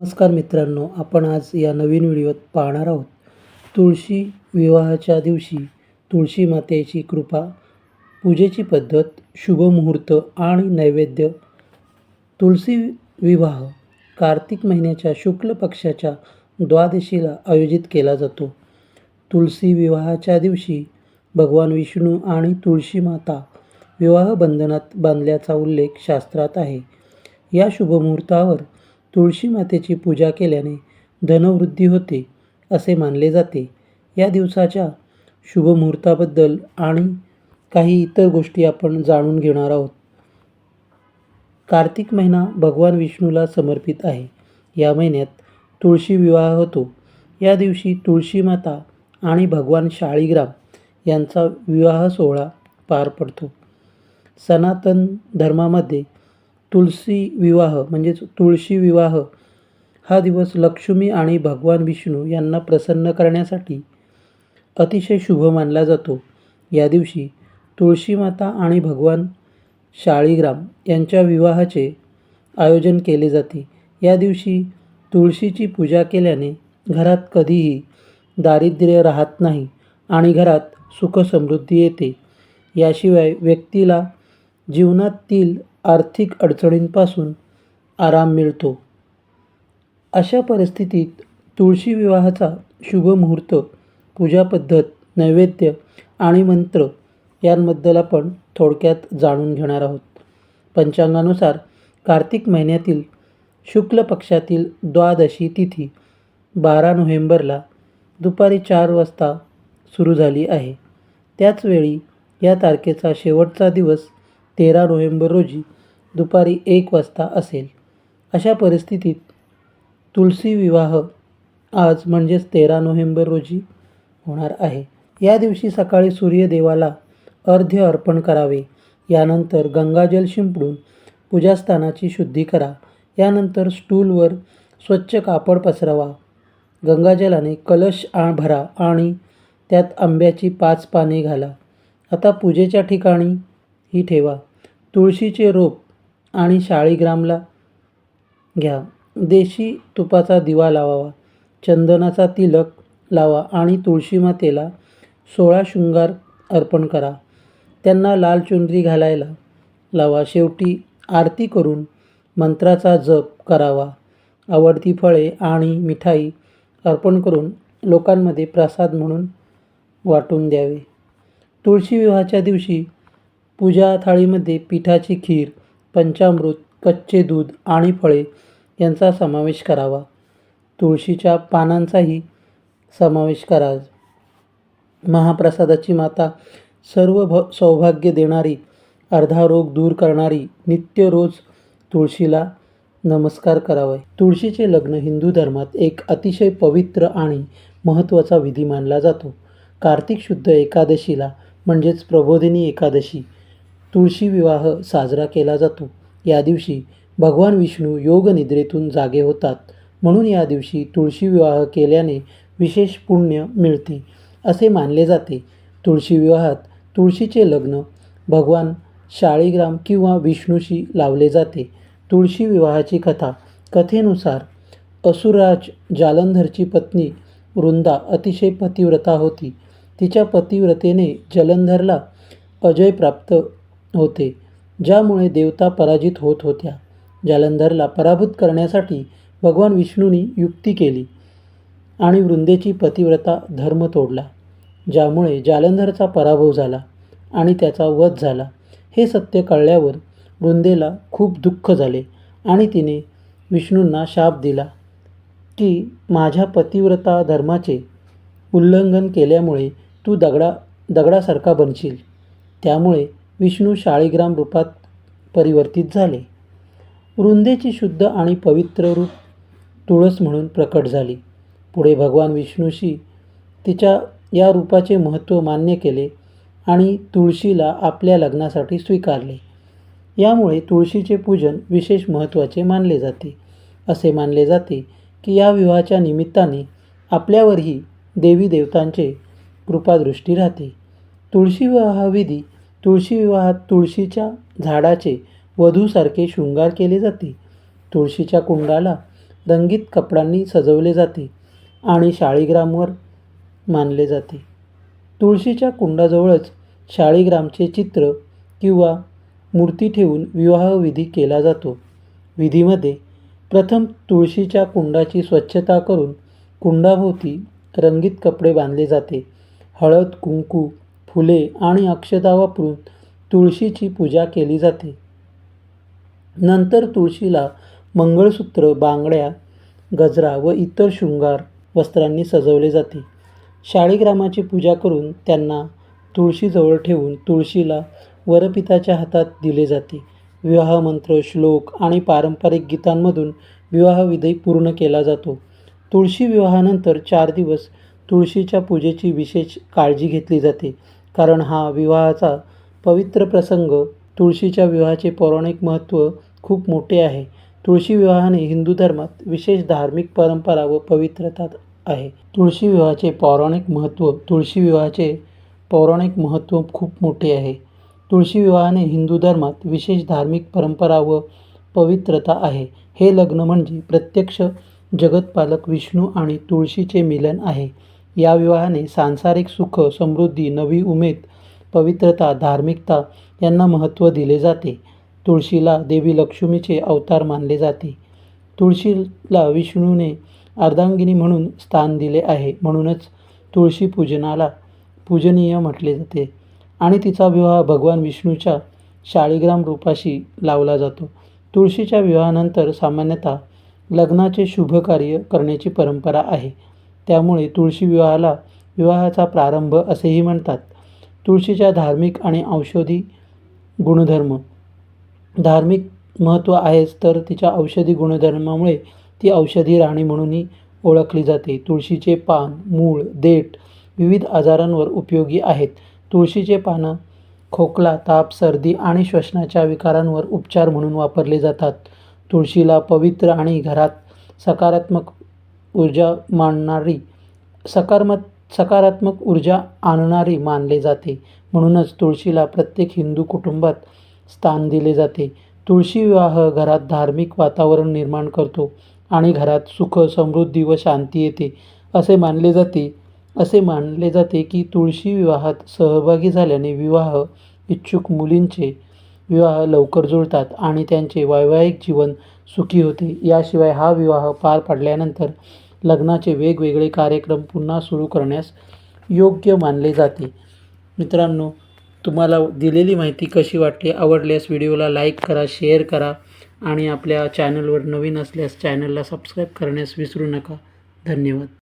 नमस्कार मित्रांनो, आपण आज या नवीन व्हिडिओत पाहणार आहोत. तुळशी विवाहाच्या दिवशी तुळशी मातेची कृपा, पूजेची पद्धत, शुभ मुहूर्त आणि नैवेद्य. तुळशी विवाह कार्तिक महिन्याच्या शुक्ल पक्षाच्या द्वादशीला आयोजित केला जातो. तुळशी विवाहाच्या दिवशी भगवान विष्णू आणि तुळशी माता विवाह बंधनात बांधल्याचा उल्लेख शास्त्रात आहे. या शुभमुहूर्तावर तुळशी मातेची पूजा केल्याने धनवृद्धी होते असे मानले जाते. या दिवसाच्या शुभमुहूर्ताबद्दल आणि काही इतर गोष्टी आपण जाणून घेणार आहोत. कार्तिक महिना भगवान विष्णूला समर्पित आहे. या महिन्यात तुळशी विवाह होतो. या दिवशी तुळशी माता आणि भगवान शाळीग्राम यांचा विवाह सोहळा पार पडतो. सनातन धर्मामध्ये तुळशी विवाह हा दिवस लक्ष्मी आणि भगवान विष्णू यांना प्रसन्न करण्यासाठी अतिशय शुभ मानला जातो. या दिवशी तुळशी माता आणि भगवान शाळीग्राम यांच्या विवाहाचे आयोजन केले जाते. या दिवशी तुळशीची पूजा केल्याने घरात कधीही दारिद्र्य राहत नाही आणि घरात सुखसमृद्धी येते. याशिवाय व्यक्तीला जीवनातील आर्थिक अडचणींपासून आराम मिळतो. अशा परिस्थितीत तुळशी विवाहाचा शुभ मुहूर्त, पूजा पद्धत, नैवेद्य आणि मंत्र यांबद्दल आपण थोडक्यात जाणून घेणार आहोत. पंचांगानुसार कार्तिक महिन्यातील शुक्ल पक्षातील द्वादशी तिथी 12 नोव्हेंबरला दुपारी 4 वाजता सुरू झाली आहे. त्याचवेळी या तारखेचा शेवटचा दिवस 13 नोव्हेंबर रोजी दुपारी 1 वाजता असेल. अशा परिस्थितीत तुळशी विवाह आज म्हणजेच 13 नोव्हेंबर रोजी होणार आहे. या दिवशी सकाळी सूर्यदेवाला अर्घ्य अर्पण करावे. यानंतर गंगाजल शिंपडून पूजास्थानाची शुद्धी करा. यानंतर स्टूलवर स्वच्छ कापड पसरवा. गंगाजलाने कलश भरा आणि त्यात आंब्याची 5 पाने घाला. आता पूजेच्या ठिकाणी ही ठेवा. तुळशीचे रोप आणि शाळीग्रामला घ्या. देशी तुपाचा दिवा लावावा. चंदनाचा तिलक लावा आणि तुळशी मातेला 16 शृंगार अर्पण करा. त्यांना लाल चुनरी घालायला लावा. शेवटी आरती करून मंत्राचा जप करावा. आवडती फळे आणि मिठाई अर्पण करून लोकांमध्ये प्रसाद म्हणून वाटून द्यावे. तुळशी विवाहाच्या दिवशी पूजा थाळीमध्ये पिठाची खीर, पंचामृत, कच्चे दूध आणि फळे यांचा समावेश करावा. तुळशीच्या पानांचाही समावेश करा. महाप्रसादाची माता सर्व सौभाग्य देणारी, अर्धा रोग दूर करणारी, नित्य रोज तुळशीला नमस्कार करावा. तुळशीचे लग्न हिंदू धर्मात एक अतिशय पवित्र आणि महत्त्वाचा विधी मानला जातो. कार्तिक शुद्ध एकादशीला म्हणजेच प्रबोधिनी एकादशी तुळशी विवाह साजरा केला जातो. या दिवशी भगवान विष्णू योगनिद्रेतून जागे होतात. म्हणून या दिवशी तुळशी विवाह केल्याने विशेष पुण्य मिळते असे मानले जाते. तुळशी विवाहात तुळशीचे लग्न भगवान शाळीग्राम किंवा विष्णूशी लावले जाते. तुळशी विवाहाची कथा. कथेनुसार असुरराज जालंधरची पत्नी वृंदा अतिशय पतिव्रता होती. तिच्या पतिव्रतेने जालंधरला अजय प्राप्त होते, ज्यामुळे देवता पराजित होत होत्या. जालंधरला पराभूत करण्यासाठी भगवान विष्णूंनी युक्ती केली आणि वृंदेची पतिव्रता धर्म तोडला, ज्यामुळे जालंधरचा पराभव झाला आणि त्याचा वध झाला. हे सत्य कळल्यावर वृंदेला खूप दुःख झाले आणि तिने विष्णूंना शाप दिला की माझ्या पतिव्रता धर्माचे उल्लंघन केल्यामुळे तू दगडासारखा बनशील. त्यामुळे विष्णू शाळीग्राम रूपात परिवर्तित झाले. वृंदेची शुद्ध आणि पवित्र रूप तुळस म्हणून प्रकट झाली. पुढे भगवान विष्णूशी तिच्या या रूपाचे महत्त्व मान्य केले आणि तुळशीला आपल्या लग्नासाठी स्वीकारले. यामुळे तुळशीचे पूजन विशेष महत्त्वाचे मानले जाते. असे मानले जाते की या विवाहाच्या निमित्ताने आपल्यावरही देवी देवतांचे कृपादृष्टी राहते. तुळशी विवाहाविधी. तुळशी विवाहात तुळशीच्या झाडाचे वधूसारखे शृंगार केले जाते. तुळशीच्या कुंडाला रंगीत कपड्यांनी सजवले जाते आणि शाळीग्रामवर मानले जाते. तुळशीच्या कुंडाजवळच शाळीग्रामचे चित्र किंवा मूर्ती ठेवून विवाहविधी केला जातो. विधीमध्ये प्रथम तुळशीच्या कुंडाची स्वच्छता करून कुंडाभोवती रंगीत कपडे बांधले जाते. हळद, कुंकू, फुले आणि अक्षता वापरून तुळशीची पूजा केली जाते. नंतर तुळशीला मंगळसूत्र, बांगड्या, गजरा व इतर शृंगार वस्त्रांनी सजवले जाते. शाळीग्रामाची पूजा करून त्यांना तुळशीजवळ ठेवून तुळशीला वरपिताच्या हातात दिले जाते. विवाह मंत्र, श्लोक आणि पारंपरिक गीतांमधून विवाहविधी पूर्ण केला जातो. तुळशी विवाहानंतर 4 दिवस तुळशीच्या पूजेची विशेष काळजी घेतली जाते, कारण हा विवाहाचा पवित्र प्रसंग. तुळशीच्या विवाहाचे पौराणिक महत्त्व खूप मोठे आहे. तुळशी विवाहाने हिंदू धर्मात विशेष धार्मिक परंपरा व पवित्रता आहे. तुळशी विवाहाचे पौराणिक महत्त्व. तुळशी विवाहाचे पौराणिक महत्त्व खूप मोठे आहे. तुळशी विवाहाने हिंदू धर्मात विशेष धार्मिक परंपरा व पवित्रता आहे. हे लग्न म्हणजे प्रत्यक्ष जगतपालक विष्णू आणि तुळशीचे मिलन आहे. या विवाहाने सांसारिक सुख, समृद्धी, नवी उमेद, पवित्रता, धार्मिकता यांना महत्त्व दिले जाते. तुळशीला देवी लक्ष्मीचे अवतार मानले जाते. तुळशीला विष्णूने अर्धांगिनी म्हणून स्थान दिले आहे. म्हणूनच तुळशी पूजनाला पूजनीय म्हटले जाते आणि तिचा विवाह भगवान विष्णूच्या शाळीग्राम रूपाशी लावला जातो. तुळशीच्या विवाहानंतर सामान्यतः लग्नाचे शुभ कार्य करण्याची परंपरा आहे. त्यामुळे तुळशी विवाहाला विवाहाचा प्रारंभ असेही म्हणतात. तुळशीच्या धार्मिक आणि औषधी गुणधर्म. धार्मिक महत्त्व आहेच, तर तिच्या औषधी गुणधर्मामुळे ती औषधी राणी म्हणूनही ओळखली जाते. तुळशीचे पान, मूळ, देठ विविध आजारांवर उपयोगी आहेत. तुळशीचे पानं खोकला, ताप, सर्दी आणि श्वसनाच्या विकारांवर उपचार म्हणून वापरले जातात. तुळशीला पवित्र आणि घरात सकारात्मक ऊर्जा आणणारी मानले जाते. म्हणूनच तुळशीला प्रत्येक हिंदू कुटुंबात स्थान दिले जाते. तुळशी विवाह घरात धार्मिक वातावरण निर्माण करतो आणि घरात सुख, समृद्धी व शांती येते. असे मानले जाते की तुळशी विवाहात सहभागी झाल्याने विवाह इच्छुक मुलींचे विवाह लवकर जुळतात आणि त्यांचे वैवाहिक जीवन सुखी होते. याशिवाय हा विवाह पार पडल्यानंतर लग्नाचे वेगवेगळे कार्यक्रम पुन्हा सुरू करण्यास योग्य मानले जाते. मित्रांनो, तुम्हाला दिलेली माहिती कशी वाटली? आवडल्यास व्हिडिओला लाईक करा, शेअर करा आणि आपल्या चॅनलवर नवीन असल्यास चॅनलला सबस्क्राईब करण्यास विसरू नका. धन्यवाद.